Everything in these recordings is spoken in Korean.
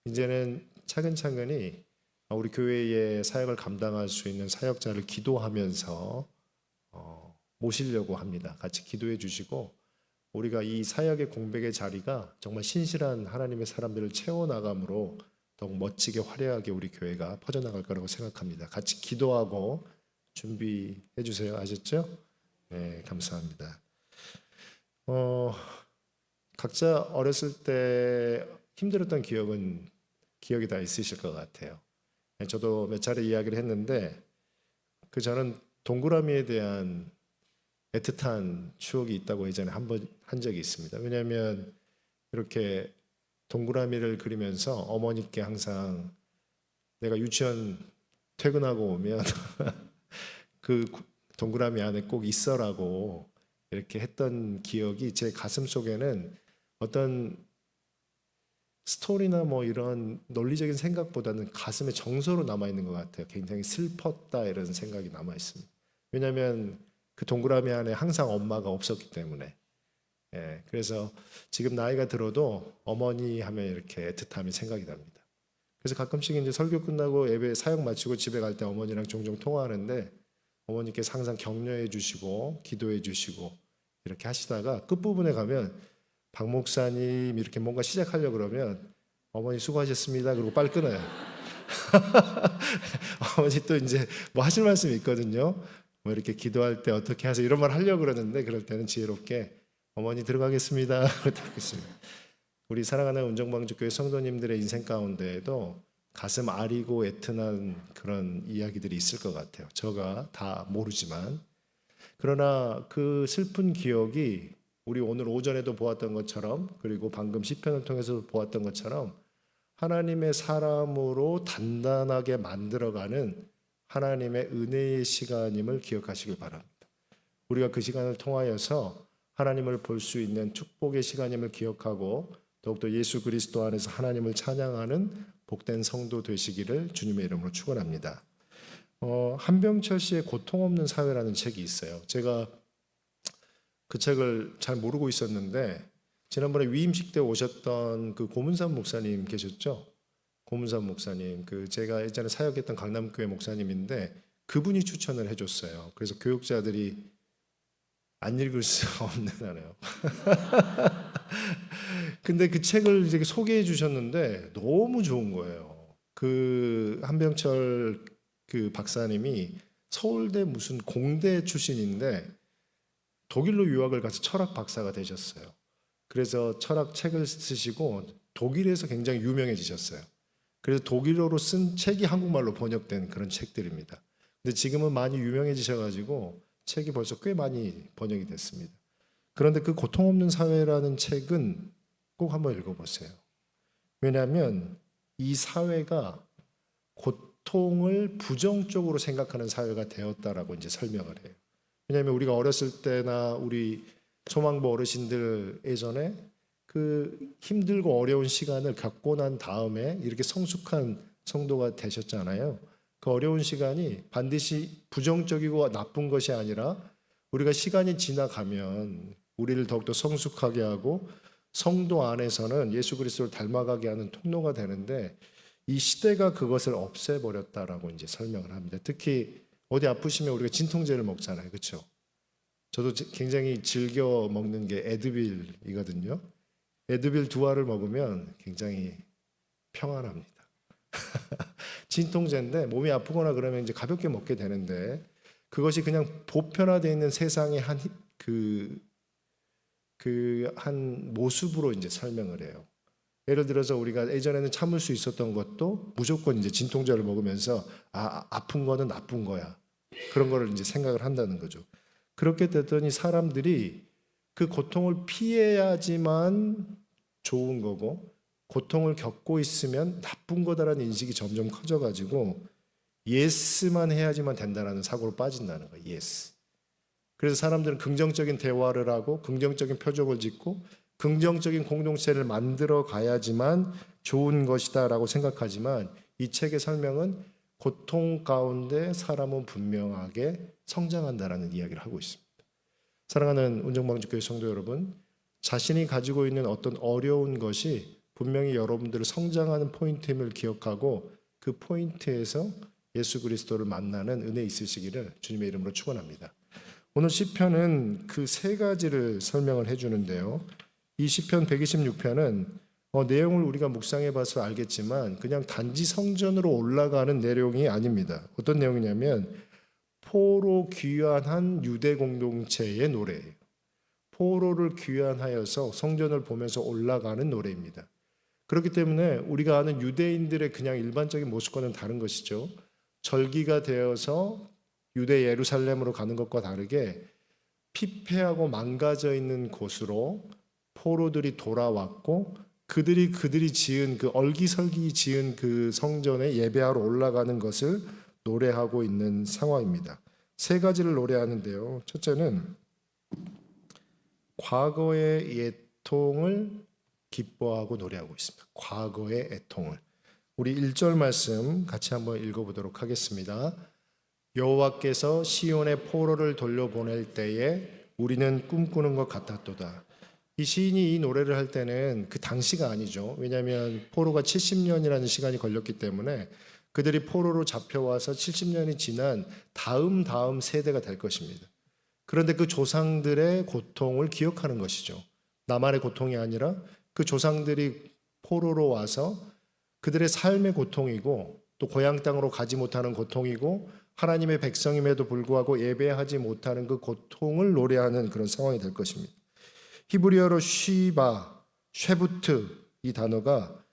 이제는 차근차근히 우리 교회의 사역을 감당할 수 있는 사역자를 기도하면서 모시려고 합니다. 같이 기도해 주시고 우리가 이 사역의 공백의 자리가 정말 신실한 하나님의 사람들을 채워나감으로 더욱 멋지게 화려하게 우리 교회가 퍼져나갈 거라고 생각합니다. 같이 기도하고 준비해 주세요. 아셨죠? 네, 감사합니다. 각자 어렸을 때 힘들었던 기억이 다 있으실 것 같아요. 저도 몇 차례 이야기를 했는데 저는 동그라미에 대한 애틋한 추억이 있다고 예전에 한 적이 있습니다. 왜냐하면 이렇게 동그라미를 그리면서 어머니께 항상 내가 유치원 퇴근하고 오면 그 동그라미 안에 꼭 있어라고 이렇게 했던 기억이 제 가슴 속에는 어떤 스토리나 뭐 이런 논리적인 생각보다는 가슴에 정서로 남아있는 것 같아요. 굉장히 슬펐다 이런 생각이 남아있습니다. 왜냐하면 그 동그라미 안에 항상 엄마가 없었기 때문에. 그래서 지금 나이가 들어도 어머니 하면 이렇게 애틋함이 생각이 납니다. 그래서 가끔씩 이제 설교 끝나고 예배 사역 마치고 집에 갈 때 어머니랑 종종 통화하는데 어머니께서 항상 격려해 주시고 기도해 주시고 이렇게 하시다가 끝부분에 가면 박 목사님 이렇게 뭔가 시작하려고 그러면 어머니 수고하셨습니다 그리고 빨리 끊어요. 어머니 또 이제 뭐 하실 말씀이 있거든요. 뭐 이렇게 기도할 때 어떻게 하세요 이런 말 하려고 그러는데 그럴 때는 지혜롭게 어머니 들어가겠습니다. 그렇습니다. 우리 사랑하는 운정방주교회 성도님들의 인생 가운데에도 가슴 아리고 애틋한 그런 이야기들이 있을 것 같아요. 제가 다 모르지만 그러나 그 슬픈 기억이 우리 오늘 오전에도 보았던 것처럼 그리고 방금 시편을 통해서 보았던 것처럼 하나님의 사람으로 단단하게 만들어가는 하나님의 은혜의 시간임을 기억하시길 바랍니다. 우리가 그 시간을 통하여서 하나님을 볼 수 있는 축복의 시간임을 기억하고 더욱더 예수 그리스도 안에서 하나님을 찬양하는 복된 성도 되시기를 주님의 이름으로 축원합니다. 한병철 씨의 고통 없는 사회라는 책이 있어요. 제가 그 책을 잘 모르고 있었는데 지난번에 위임식 때 오셨던 그 고문산 목사님 계셨죠? 고문산 목사님, 제가 예전에 사역했던 강남교회 목사님인데 그분이 추천을 해줬어요. 그래서 교육자들이 안 읽을 수 없는 하네요. 근데 그 책을 이렇게 소개해 주셨는데 너무 좋은 거예요. 그 한병철 그 박사님이 서울대 무슨 공대 출신인데 독일로 유학을 가서 철학 박사가 되셨어요. 그래서 철학 책을 쓰시고 독일에서 굉장히 유명해지셨어요. 그래서 독일어로 쓴 책이 한국말로 번역된 그런 책들입니다. 근데 지금은 많이 유명해지셔가지고 책이 벌써 꽤 많이 번역이 됐습니다. 그런데 그 고통 없는 사회라는 책은 꼭 한번 읽어보세요. 왜냐하면 이 사회가 고통을 부정적으로 생각하는 사회가 되었다라고 이제 설명을 해요. 왜냐하면 우리가 어렸을 때나 우리 소망부 어르신들 예전에 그 힘들고 어려운 시간을 겪고 난 다음에 이렇게 성숙한 성도가 되셨잖아요. 그 어려운 시간이 반드시 부정적이고 나쁜 것이 아니라 우리가 시간이 지나가면 우리를 더욱더 성숙하게 하고 성도 안에서는 예수 그리스도를 닮아가게 하는 통로가 되는데 이 시대가 그것을 없애버렸다라고 이제 설명을 합니다. 특히 어디 아프시면 우리가 진통제를 먹잖아요. 그렇죠? 저도 굉장히 즐겨 먹는 게 에드빌이거든요. 에드빌 2알을 먹으면 굉장히 평안합니다. 진통제인데 몸이 아프거나 그러면 이제 가볍게 먹게 되는데 그것이 그냥 보편화되어 있는 세상의 한 모습으로 이제 설명을 해요. 예를 들어서 우리가 예전에는 참을 수 있었던 것도 무조건 이제 진통제를 먹으면서 아픈 거는 나쁜 거야. 그런 거를 이제 생각을 한다는 거죠. 그렇게 됐더니 사람들이 그 고통을 피해야지만 좋은 거고 고통을 겪고 있으면 나쁜 거다라는 인식이 점점 커져가지고 예스만 해야지만 된다는 사고로 빠진다는 거예요. 예스. 그래서 사람들은 긍정적인 대화를 하고 긍정적인 표적을 짓고 긍정적인 공동체를 만들어 가야지만 좋은 것이다라고 생각하지만 이 책의 설명은 고통 가운데 사람은 분명하게 성장한다라는 이야기를 하고 있습니다. 사랑하는 운정방주교회 성도 여러분, 자신이 가지고 있는 어떤 어려운 것이 분명히 여러분들을 성장하는 포인트임을 기억하고 그 포인트에서 예수 그리스도를 만나는 은혜 있으시기를 주님의 이름으로 축원합니다. 오늘 시편은 그 세 가지를 설명을 해주는데요. 이 시편 126편은 내용을 우리가 묵상해 봐서 알겠지만 그냥 단지 성전으로 올라가는 내용이 아닙니다. 어떤 내용이냐면 포로 귀환한 유대 공동체의 노래예요. 포로를 귀환하여서 성전을 보면서 올라가는 노래입니다. 그렇기 때문에 우리가 아는 유대인들의 그냥 일반적인 모습과는 다른 것이죠. 절기가 되어서 유대 예루살렘으로 가는 것과 다르게 피폐하고 망가져 있는 곳으로 포로들이 돌아왔고 그들이 지은 그 얼기설기 지은 그 성전에 예배하러 올라가는 것을 노래하고 있는 상황입니다. 세 가지를 노래하는데요. 첫째는 과거의 애통을 기뻐하고 노래하고 있습니다. 과거의 애통을. 우리 1절 말씀 같이 한번 읽어보도록 하겠습니다. 여호와께서 시온의 포로를 돌려보낼 때에 우리는 꿈꾸는 것 같았도다. 이 시인이 이 노래를 할 때는 그 당시가 아니죠. 왜냐하면 포로가 70년이라는 시간이 걸렸기 때문에 그들이 포로로 잡혀와서 70년이 지난 다음 세대가 될 것입니다. 그런데 그 조상들의 고통을 기억하는 것이죠. 나만의 고통이 아니라 그 조상들이 포로로 와서 그들의 삶의 고통이고 또 고향 땅으로 가지 못하는 고통이고 하나님의 백성임에도 불구하고 예배하지 못하는 그 고통을 노래하는 그런 상황이 될 것입니다. 히브리어로 쉬바, 쉐부트 이 단어가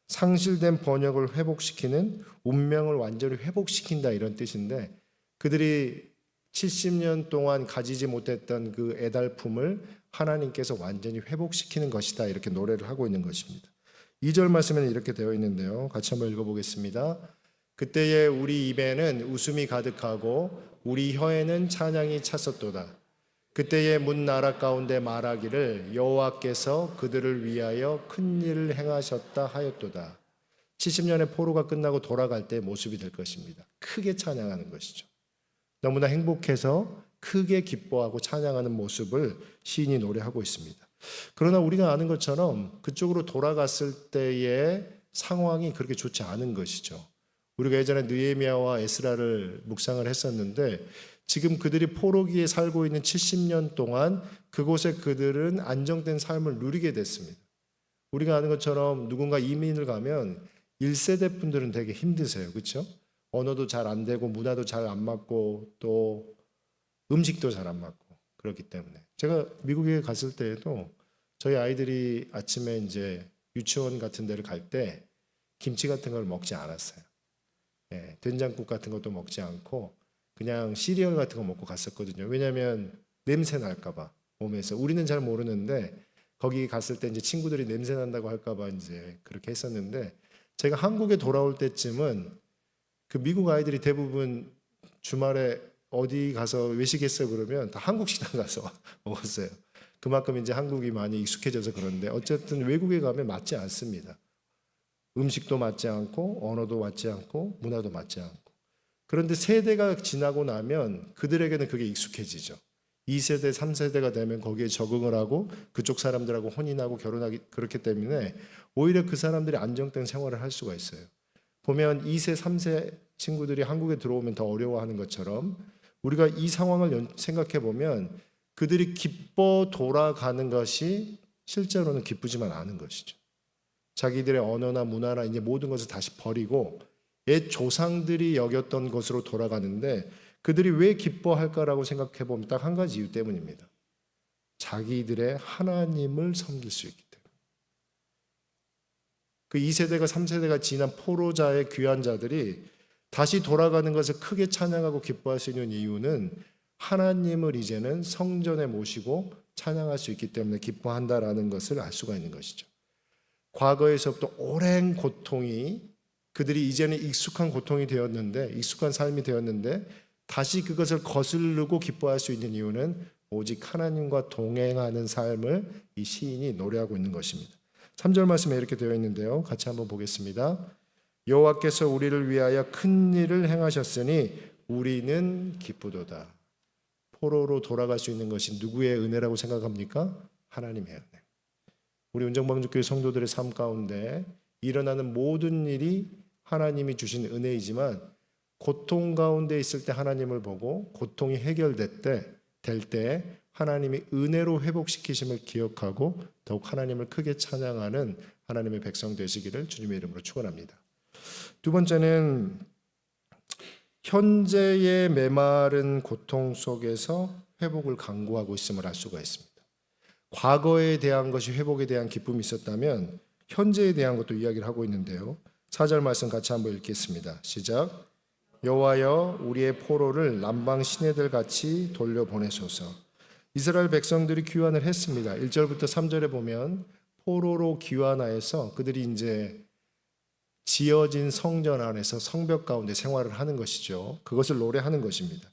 상실된 번역을 회복시키는 운명을 완전히 회복시킨다 이런 뜻인데 그들이 70년 동안 가지지 못했던 그 애달픔을 하나님께서 완전히 회복시키는 것이다 이렇게 노래를 하고 있는 것입니다. 2절 말씀에는 이렇게 되어 있는데요. 같이 한번 읽어보겠습니다. 그때에 우리 입에는 웃음이 가득하고 우리 혀에는 찬양이 찼었도다. 그때에 문 나라 가운데 말하기를 여호와께서 그들을 위하여 큰 일을 행하셨다 하였도다. 70년의 포로가 끝나고 돌아갈 때 모습이 될 것입니다. 크게 찬양하는 것이죠. 너무나 행복해서 크게 기뻐하고 찬양하는 모습을 시인이 노래하고 있습니다. 그러나 우리가 아는 것처럼 그쪽으로 돌아갔을 때의 상황이 그렇게 좋지 않은 것이죠. 우리가 예전에 느헤미야와 에스라를 묵상을 했었는데 지금 그들이 포로기에 살고 있는 70년 동안 그곳에 그들은 안정된 삶을 누리게 됐습니다. 우리가 아는 것처럼 누군가 이민을 가면 1세대 분들은 되게 힘드세요. 그렇죠? 언어도 잘 안 되고 문화도 잘 안 맞고 또 음식도 잘 안 맞고 그렇기 때문에 제가 미국에 갔을 때에도 저희 아이들이 아침에 이제 유치원 같은 데를 갈 때 김치 같은 걸 먹지 않았어요. 예, 된장국 같은 것도 먹지 않고 그냥 시리얼 같은 거 먹고 갔었거든요. 왜냐하면 냄새 날까 봐 몸에서. 우리는 잘 모르는데 거기 갔을 때 이제 친구들이 냄새 난다고 할까 봐 이제 그렇게 했었는데 제가 한국에 돌아올 때쯤은 그 미국 아이들이 대부분 주말에 어디 가서 외식했어 그러면 다 한국 식당 가서 먹었어요. 그만큼 이제 한국이 많이 익숙해져서 그런데 어쨌든 외국에 가면 맞지 않습니다. 음식도 맞지 않고 언어도 맞지 않고 문화도 맞지 않고. 그런데 세대가 지나고 나면 그들에게는 그게 익숙해지죠. 2세대, 3세대가 되면 거기에 적응을 하고 그쪽 사람들하고 혼인하고 결혼하기 그렇기 때문에 오히려 그 사람들이 안정된 생활을 할 수가 있어요. 보면 2세, 3세 친구들이 한국에 들어오면 더 어려워하는 것처럼 우리가 이 상황을 생각해 보면 그들이 기뻐 돌아가는 것이 실제로는 기쁘지만 않은 것이죠. 자기들의 언어나 문화나 이제 모든 것을 다시 버리고 옛 조상들이 여겼던 것으로 돌아가는데 그들이 왜 기뻐할까라고 생각해 보면 딱 한 가지 이유 때문입니다. 자기들의 하나님을 섬길 수 있기 때문에. 그 2세대가 3세대가 지난 포로자의 귀한 자들이 다시 돌아가는 것을 크게 찬양하고 기뻐할 수 있는 이유는 하나님을 이제는 성전에 모시고 찬양할 수 있기 때문에 기뻐한다라는 것을 알 수가 있는 것이죠. 과거에서부터 오랜 고통이 그들이 이제는 익숙한 고통이 되었는데 익숙한 삶이 되었는데 다시 그것을 거스르고 기뻐할 수 있는 이유는 오직 하나님과 동행하는 삶을 이 시인이 노래하고 있는 것입니다. 3절 말씀에 이렇게 되어 있는데요. 같이 한번 보겠습니다. 여호와께서 우리를 위하여 큰 일을 행하셨으니 우리는 기쁘도다. 포로로 돌아갈 수 있는 것이 누구의 은혜라고 생각합니까? 하나님의 은혜. 우리 은정방주교회 성도들의 삶 가운데 일어나는 모든 일이 하나님이 주신 은혜이지만 고통 가운데 있을 때 하나님을 보고 고통이 해결될 때 하나님이 은혜로 회복시키심을 기억하고 더욱 하나님을 크게 찬양하는 하나님의 백성 되시기를 주님의 이름으로 축원합니다. 두 번째는 현재의 메마른 고통 속에서 회복을 강구하고 있음을 알 수가 있습니다. 과거에 대한 것이 회복에 대한 기쁨이 있었다면 현재에 대한 것도 이야기를 하고 있는데요. 4절 말씀 같이 한번 읽겠습니다. 시작. 여호와여 우리의 포로를 남방 시내들 같이 돌려보내소서. 이스라엘 백성들이 귀환을 했습니다. 1절부터 3절에 보면 포로로 귀환하여서 그들이 이제 지어진 성전 안에서 성벽 가운데 생활을 하는 것이죠. 그것을 노래하는 것입니다.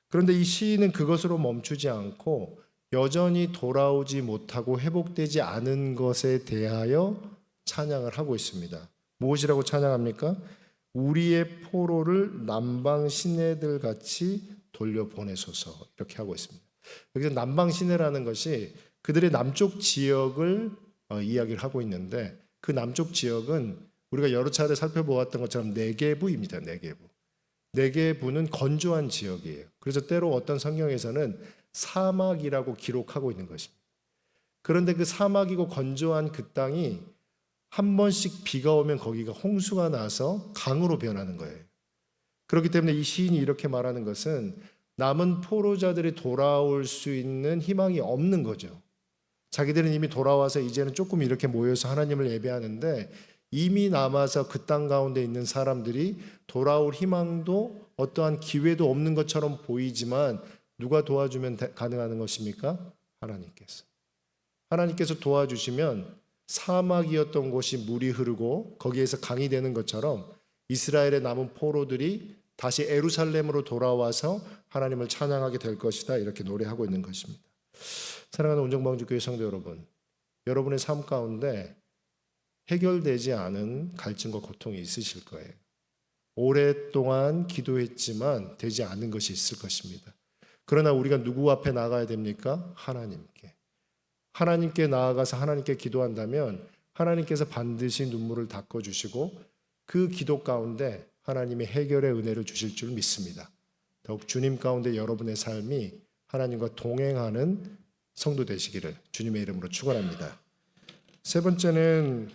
그런데 이 시인은 그것으로 멈추지 않고 여전히 돌아오지 못하고 회복되지 않은 것에 대하여 찬양을 하고 있습니다. 무엇이라고 찬양합니까? 우리의 포로를 남방 시내들 같이 돌려보내소서 이렇게 하고 있습니다. 여기서 남방 시내라는 것이 그들의 남쪽 지역을 이야기를 하고 있는데 그 남쪽 지역은 우리가 여러 차례 살펴보았던 것처럼 네게부입니다. 네게부는 건조한 지역이에요. 그래서 때로 어떤 성경에서는 사막이라고 기록하고 있는 것입니다. 그런데 그 사막이고 건조한 그 땅이 한 번씩 비가 오면 거기가 홍수가 나서 강으로 변하는 거예요. 그렇기 때문에 이 시인이 이렇게 말하는 것은 남은 포로자들이 돌아올 수 있는 희망이 없는 거죠. 자기들은 이미 돌아와서 이제는 조금 이렇게 모여서 하나님을 예배하는데 이미 남아서 그 땅 가운데 있는 사람들이 돌아올 희망도 어떠한 기회도 없는 것처럼 보이지만 누가 도와주면 가능한 것입니까? 하나님께서 도와주시면 사막이었던 곳이 물이 흐르고 거기에서 강이 되는 것처럼 이스라엘의 남은 포로들이 다시 에루살렘으로 돌아와서 하나님을 찬양하게 될 것이다 이렇게 노래하고 있는 것입니다. 사랑하는 온정방주교회 성도 여러분, 여러분의 삶 가운데 해결되지 않은 갈증과 고통이 있으실 거예요. 오랫동안 기도했지만 되지 않은 것이 있을 것입니다. 그러나 우리가 누구 앞에 나가야 됩니까? 하나님께 나아가서 하나님께 기도한다면 하나님께서 반드시 눈물을 닦아주시고 그 기도 가운데 하나님의 해결의 은혜를 주실 줄 믿습니다. 더욱 주님 가운데 여러분의 삶이 하나님과 동행하는 성도 되시기를 주님의 이름으로 축원합니다. 세 번째는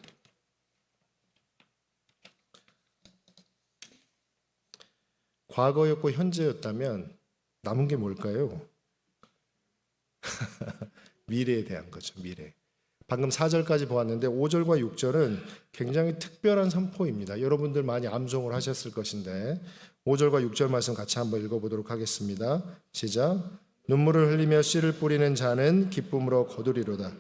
과거였고 현재였다면 남은 게 뭘까요? 미래에 대한 거죠. 미래. 방금 4절까지 보았는데 5절과 6절은 굉장히 특별한 선포입니다. 여러분들 많이 암송을 하셨을 것인데 5절과 6절 말씀 같이 한번 읽어보도록 하겠습니다. 시작. 눈물을 흘리며 씨를 뿌리는 자는 기쁨으로 거두리로다.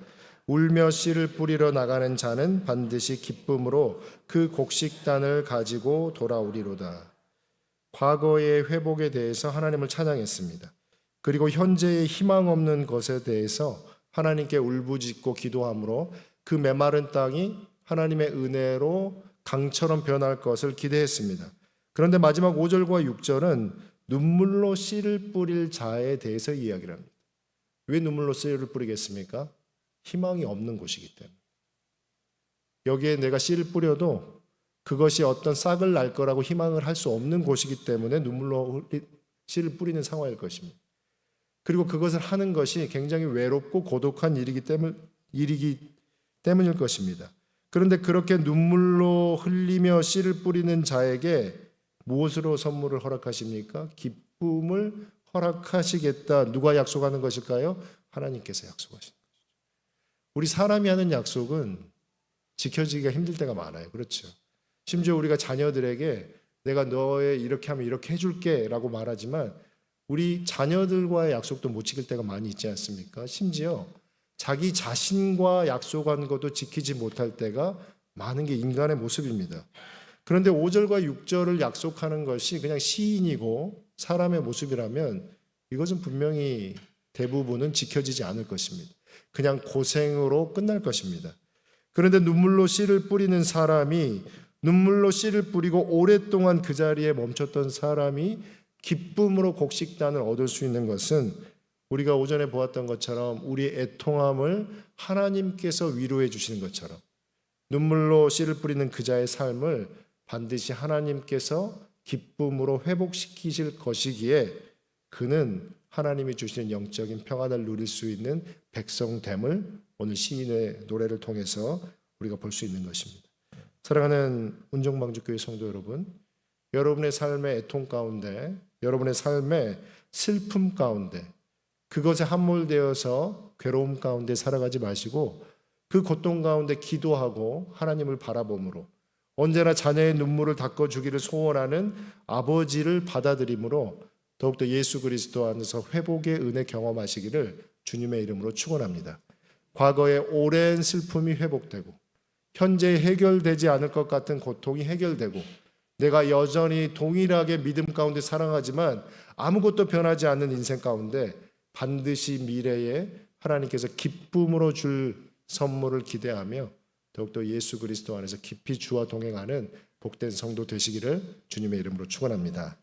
울며 씨를 뿌리러 나가는 자는 반드시 기쁨으로 그 곡식단을 가지고 돌아오리로다. 과거의 회복에 대해서 하나님을 찬양했습니다. 그리고 현재의 희망 없는 것에 대해서 하나님께 울부짖고 기도함으로 그 메마른 땅이 하나님의 은혜로 강처럼 변할 것을 기대했습니다. 그런데 마지막 5절과 6절은 눈물로 씨를 뿌릴 자에 대해서 이야기를 합니다. 왜 눈물로 씨를 뿌리겠습니까? 희망이 없는 곳이기 때문에. 여기에 내가 씨를 뿌려도 그것이 어떤 싹을 날 거라고 희망을 할 수 없는 곳이기 때문에 눈물로 씨를 뿌리는 상황일 것입니다. 그리고 그것을 하는 것이 굉장히 외롭고 고독한 일이기 때문일 것입니다. 그런데 그렇게 눈물로 흘리며 씨를 뿌리는 자에게 무엇으로 선물을 허락하십니까? 기쁨을 허락하시겠다. 누가 약속하는 것일까요? 하나님께서 약속하시는 것이죠. 우리 사람이 하는 약속은 지켜지기가 힘들 때가 많아요. 그렇죠? 심지어 우리가 자녀들에게 내가 너의 이렇게 하면 이렇게 해줄게 라고 말하지만 우리 자녀들과의 약속도 못 지킬 때가 많이 있지 않습니까? 심지어 자기 자신과 약속한 것도 지키지 못할 때가 많은 게 인간의 모습입니다. 그런데 5절과 6절을 약속하는 것이 그냥 시인이고 사람의 모습이라면 이것은 분명히 대부분은 지켜지지 않을 것입니다. 그냥 고생으로 끝날 것입니다. 그런데 눈물로 씨를 뿌리는 사람이 눈물로 씨를 뿌리고 오랫동안 그 자리에 멈췄던 사람이 기쁨으로 곡식단을 얻을 수 있는 것은 우리가 오전에 보았던 것처럼 우리의 애통함을 하나님께서 위로해 주시는 것처럼 눈물로 씨를 뿌리는 그자의 삶을 반드시 하나님께서 기쁨으로 회복시키실 것이기에 그는 하나님이 주시는 영적인 평안을 누릴 수 있는 백성됨을 오늘 시인의 노래를 통해서 우리가 볼 수 있는 것입니다. 사랑하는 운정방주교회 성도 여러분, 여러분의 삶의 애통 가운데, 여러분의 삶의 슬픔 가운데, 그것에 함몰되어서 괴로움 가운데 살아가지 마시고 그 고통 가운데 기도하고 하나님을 바라봄으로 언제나 자녀의 눈물을 닦아주기를 소원하는 아버지를 받아들임으로 더욱더 예수 그리스도 안에서 회복의 은혜 경험하시기를 주님의 이름으로 축원합니다. 과거의 오랜 슬픔이 회복되고 현재 해결되지 않을 것 같은 고통이 해결되고 내가 여전히 동일하게 믿음 가운데 살아가지만 아무것도 변하지 않는 인생 가운데 반드시 미래에 하나님께서 기쁨으로 줄 선물을 기대하며 더욱더 예수 그리스도 안에서 깊이 주와 동행하는 복된 성도 되시기를 주님의 이름으로 축원합니다.